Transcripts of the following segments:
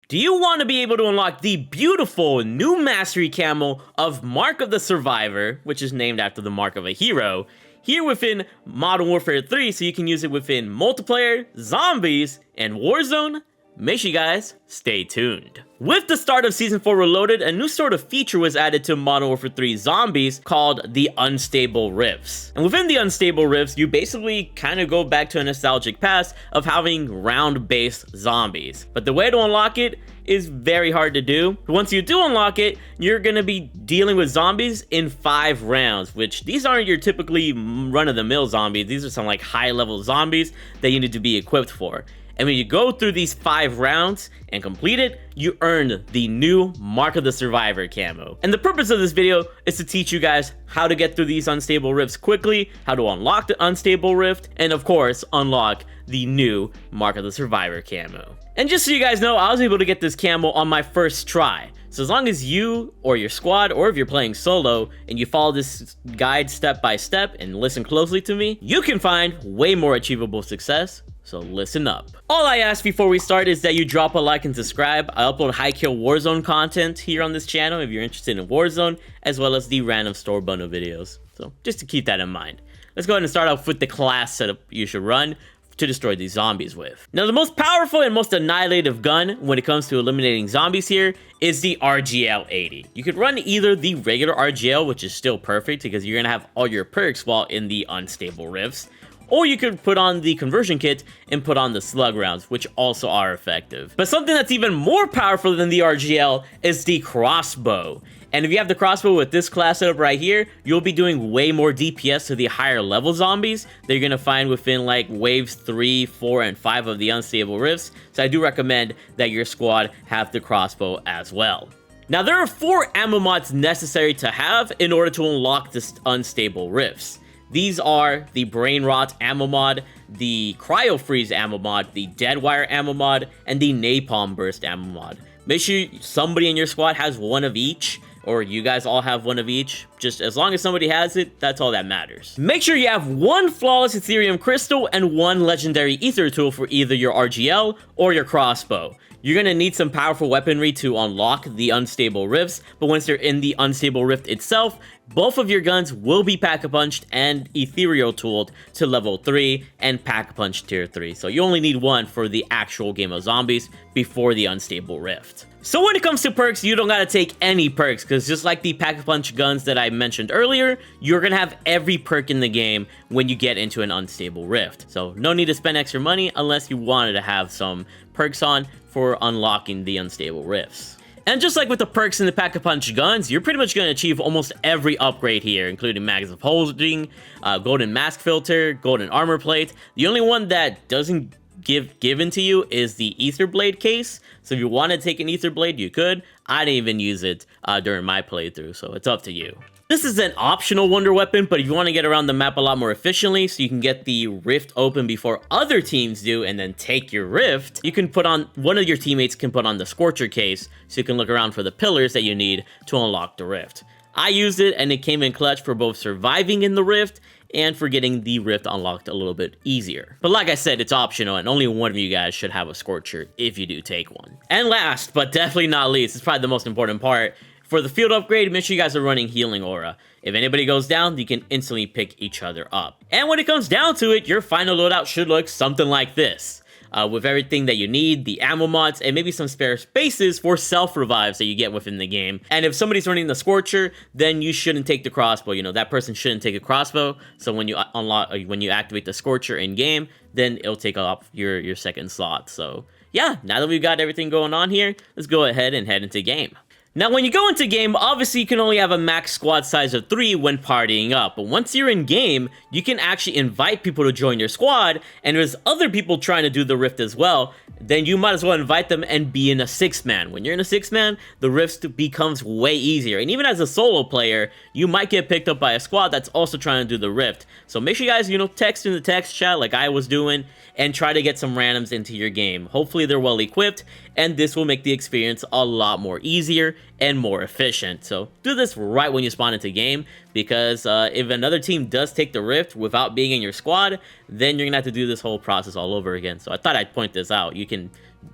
Do you want to be able to unlock the beautiful new mastery camo of Mark of the Survivor, which is named after the mark of a hero, here within Modern Warfare 3 so you can use it within multiplayer, zombies, and Warzone? Make sure you guys stay tuned. With the start of Season 4 Reloaded, a new sort of feature was added to Modern Warfare 3 Zombies called the Unstable Rifts. And within the Unstable Rifts, you basically kind of go back to a nostalgic past of having round-based zombies. But the way to unlock it is very hard to do. Once you do unlock it, you're going to be dealing with zombies in 5 rounds, which these aren't your typically run-of-the-mill zombies. These are some like high-level zombies that you need to be equipped for. And when you go through these 5 rounds and complete it, you earn the new Mark of the Survivor camo. And the purpose of this video is to teach you guys how to get through these unstable rifts quickly, how to unlock the unstable rift, and of course, unlock the new Mark of the Survivor camo. And just so you guys know, I was able to get this camo on my first try. So as long as you or your squad, or if you're playing solo, and you follow this guide step by step and listen closely to me, you can find way more achievable success. So listen up. All I ask before we start is that you drop a like and subscribe. I upload high kill Warzone content here on this channel if you're interested in Warzone, as well as the random store bundle videos. So just to keep that in mind. Let's go ahead and start off with the class setup you should run to destroy these zombies with. Now, the most powerful and most annihilative gun when it comes to eliminating zombies here is the RGL-80. You could run either the regular RGL, which is still perfect because you're gonna have all your perks while in the unstable rifts, or you could put on the conversion kit and put on the slug rounds, which also are effective. But something that's even more powerful than the RGL is the crossbow. And if you have the crossbow with this class setup right here, you'll be doing way more DPS to the higher level zombies that you're gonna find within like waves 3, 4, and 5 of the unstable rifts. So I do recommend that your squad have the crossbow as well. Now, there are 4 ammo mods necessary to have in order to unlock this unstable rifts. These are the Brain Rot ammo mod, the Cryo Freeze ammo mod, the Dead Wire ammo mod, and the Napalm Burst ammo mod. Make sure somebody in your squad has one of each, or you guys all have one of each. Just as long as somebody has it, that's all that matters. Make sure you have 1 Flawless Ethereum Crystal and 1 Legendary Ether Tool for either your RGL or your crossbow. You're gonna need some powerful weaponry to unlock the unstable rifts, but once you're in the unstable rift itself, both of your guns will be pack-a-punched and ethereal tooled to level 3 and pack-a-punch tier 3. So you only need 1 for the actual game of zombies before the unstable rift. So when it comes to perks, you don't gotta take any perks, because just like the pack-a-punch guns that I mentioned earlier, you're gonna have every perk in the game when you get into an unstable rift. So no need to spend extra money unless you wanted to have some perks on for unlocking the unstable rifts. And just like with the perks in the pack-a-punch guns, you're pretty much going to achieve almost every upgrade here, including mags of holding, golden mask filter, golden armor plate. The only one that doesn't given to you is the ether blade case. So if you want to take an ether blade, you could. I didn't even use it during my playthrough, so it's up to you. This is an optional wonder weapon, but if you want to get around the map a lot more efficiently so you can get the rift open before other teams do and then take your rift, you can put on, one of your teammates can put on the Scorcher case so you can look around for the pillars that you need to unlock the rift. I used it and it came in clutch for both surviving in the rift and for getting the rift unlocked a little bit easier. But like I said, it's optional and only one of you guys should have a Scorcher if you do take one. And last, but definitely not least, it's probably the most important part, for the field upgrade, make sure you guys are running Healing Aura. If anybody goes down, you can instantly pick each other up. And when it comes down to it, your final loadout should look something like this. With everything that you need, the ammo mods, and maybe some spare spaces for self-revives that you get within the game. And if somebody's running the Scorcher, then you shouldn't take the crossbow. You know, that person shouldn't take a crossbow. So when you unlock, when you activate the Scorcher in-game, then it'll take off your second slot. So yeah, now that we've got everything going on here, let's go ahead and head into game. Now, when you go into game, obviously you can only have a max squad size of 3 when partying up, but once you're in game, you can actually invite people to join your squad, and there's other people trying to do the rift as well, then you might as well invite them and be in a 6-man. When you're in a 6-man, the rift becomes way easier, and even as a solo player, you might get picked up by a squad that's also trying to do the rift. So make sure you guys, text in the text chat like I was doing, and try to get some randoms into your game. Hopefully they're well equipped, and this will make the experience a lot more easier and more efficient. So do this right when you spawn into game, because if another team does take the rift without being in your squad, then you're gonna have to do this whole process all over again. So I thought I'd point this out. You can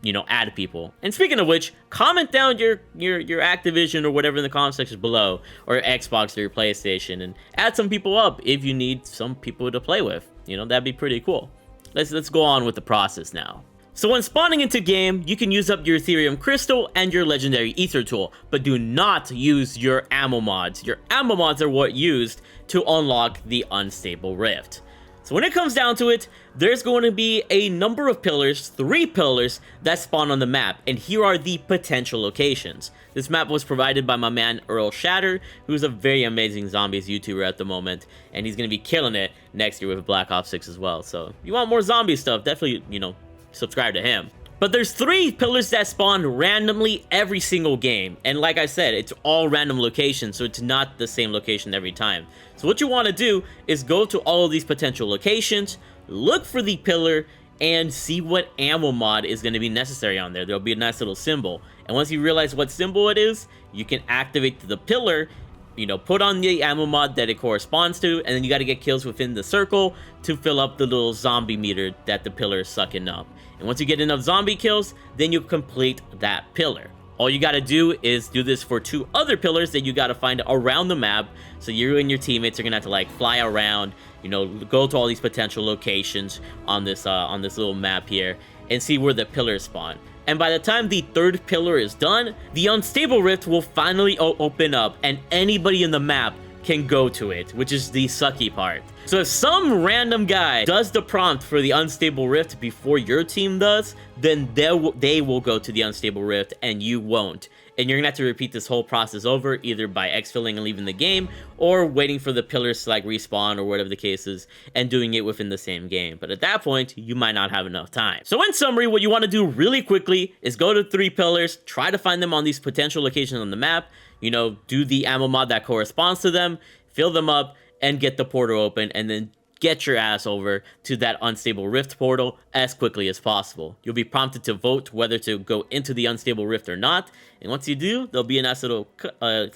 you know, add people. And speaking of which, comment down your Activision or whatever in the comment section below, or Xbox or your PlayStation, and add some people up if you need some people to play with. You know, that'd be pretty cool. Let's go on with the process now. So when spawning into game, you can use up your Ethereum Crystal and your Legendary Ether tool, but do not use your ammo mods. Your ammo mods are what used to unlock the Unstable Rift. So when it comes down to it, there's going to be a number of pillars, 3 pillars, that spawn on the map, and here are the potential locations. This map was provided by my man Earl Shatter, who's a very amazing zombies YouTuber at the moment, and he's going to be killing it next year with Black Ops 6 as well. So if you want more zombie stuff, definitely, you know, subscribe to him. But there's 3 pillars that spawn randomly every single game, and like I said, it's all random locations, so it's not the same location every time. So what you want to do is go to all of these potential locations, look for the pillar, and see what ammo mod is going to be necessary on there. There'll be a nice little symbol, and once you realize what symbol it is, you can activate the pillar, you know, put on the ammo mod that it corresponds to, and then you got to get kills within the circle to fill up the little zombie meter that the pillar is sucking up. And once you get enough zombie kills, then you complete that pillar. All you got to do is do this for 2 other pillars that you got to find around the map. So you and your teammates are gonna have to like fly around, you know, go to all these potential locations on this little map here and see where the pillars spawn. And by the time the 3rd pillar is done, the Unstable Rift will finally open up, and anybody in the map can go to it, which is the sucky part. So if some random guy does the prompt for the Unstable Rift before your team does, then they will go to the Unstable Rift and you won't. And you're gonna have to repeat this whole process over, either by exfilling and leaving the game, or waiting for the pillars to like respawn or whatever the case is, and doing it within the same game. But at that point, you might not have enough time. So in summary, what you want to do really quickly is go to 3 pillars, try to find them on these potential locations on the map, you know, do the ammo mod that corresponds to them, fill them up, and get the portal open, and then get your ass over to that Unstable Rift portal as quickly as possible. You'll be prompted to vote whether to go into the Unstable Rift or not, and once you do, there'll be a nice little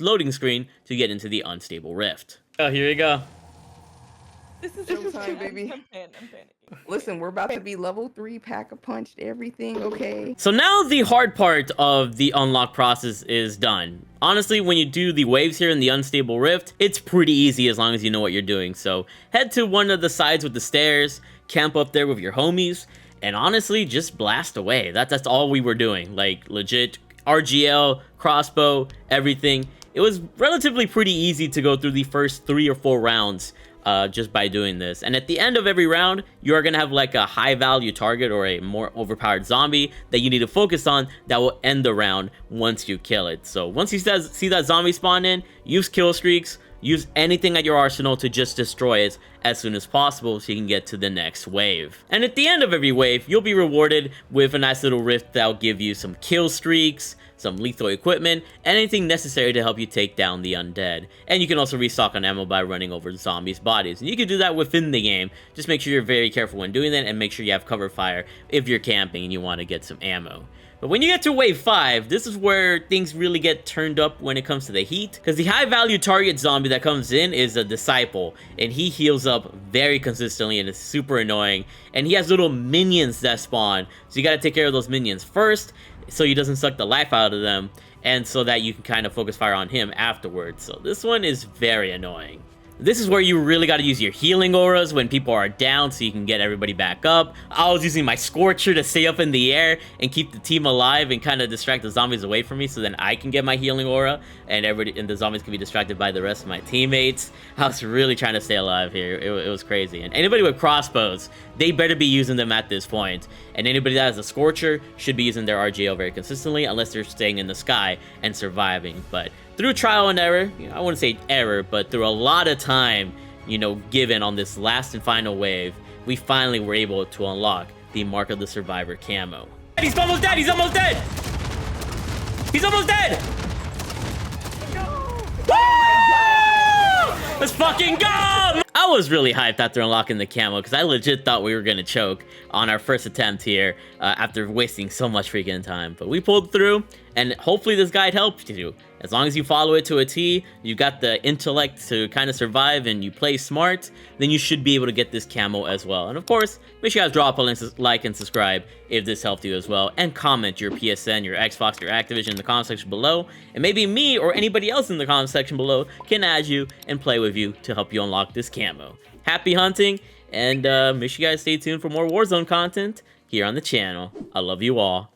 loading screen to get into the Unstable Rift. Oh, here you go. This is time, baby. I'm panicking. Listen, we're about to be level 3, pack-a-punched, everything, okay? So now the hard part of the unlock process is done. Honestly, when you do the waves here in the Unstable Rift, it's pretty easy as long as you know what you're doing. So head to one of the sides with the stairs, camp up there with your homies, and honestly, just blast away. That's all we were doing. Like, legit, RGL, crossbow, everything. It was relatively pretty easy to go through the first 3 or 4 rounds just by doing this. And at the end of every round, you are going to have like a high value target or a more overpowered zombie that you need to focus on that will end the round once you kill it. So once you see that zombie spawn in, use kill streaks, use anything at your arsenal to just destroy it as soon as possible so you can get to the next wave. And at the end of every wave, you'll be rewarded with a nice little rift that'll give you some kill streaks, some lethal equipment, anything necessary to help you take down the undead. And you can also restock on ammo by running over the zombies' bodies. And you can do that within the game. Just make sure you're very careful when doing that, and make sure you have cover fire if you're camping and you want to get some ammo. But when you get to wave 5, this is where things really get turned up when it comes to the heat, because the high value target zombie that comes in is a disciple, and he heals up very consistently and is super annoying, and he has little minions that spawn, so you got to take care of those minions first so he doesn't suck the life out of them, and so that you can kind of focus fire on him afterwards. So this one is very annoying. This is where you really got to use your healing auras when people are down so you can get everybody back up. I was using my Scorcher to stay up in the air and keep the team alive and kind of distract the zombies away from me so then I can get my healing aura and the zombies can be distracted by the rest of my teammates. I was really trying to stay alive here. It was crazy. And anybody with crossbows, they better be using them at this point. And anybody that has a Scorcher should be using their RGL very consistently unless they're staying in the sky and surviving. But through trial and error, I wouldn't say error, but through a lot of time, given on this last and final wave, we finally were able to unlock the Mark of the Survivor camo. He's almost dead! He's almost dead! He's almost dead! Woo! Let's fucking go! I was really hyped after unlocking the camo because I legit thought we were gonna choke on our first attempt here after wasting so much freaking time. But we pulled through, and hopefully this guide helped you. As long as you follow it to a T, you got the intellect to kind of survive and you play smart, then you should be able to get this camo as well. And of course, make sure you guys drop a like and subscribe if this helped you as well, and comment your PSN, your Xbox, your Activision in the comment section below, and maybe me or anybody else in the comment section below can add you and play with you to help you unlock this camo. Happy hunting, and make sure you guys stay tuned for more Warzone content here on the channel. I love you all.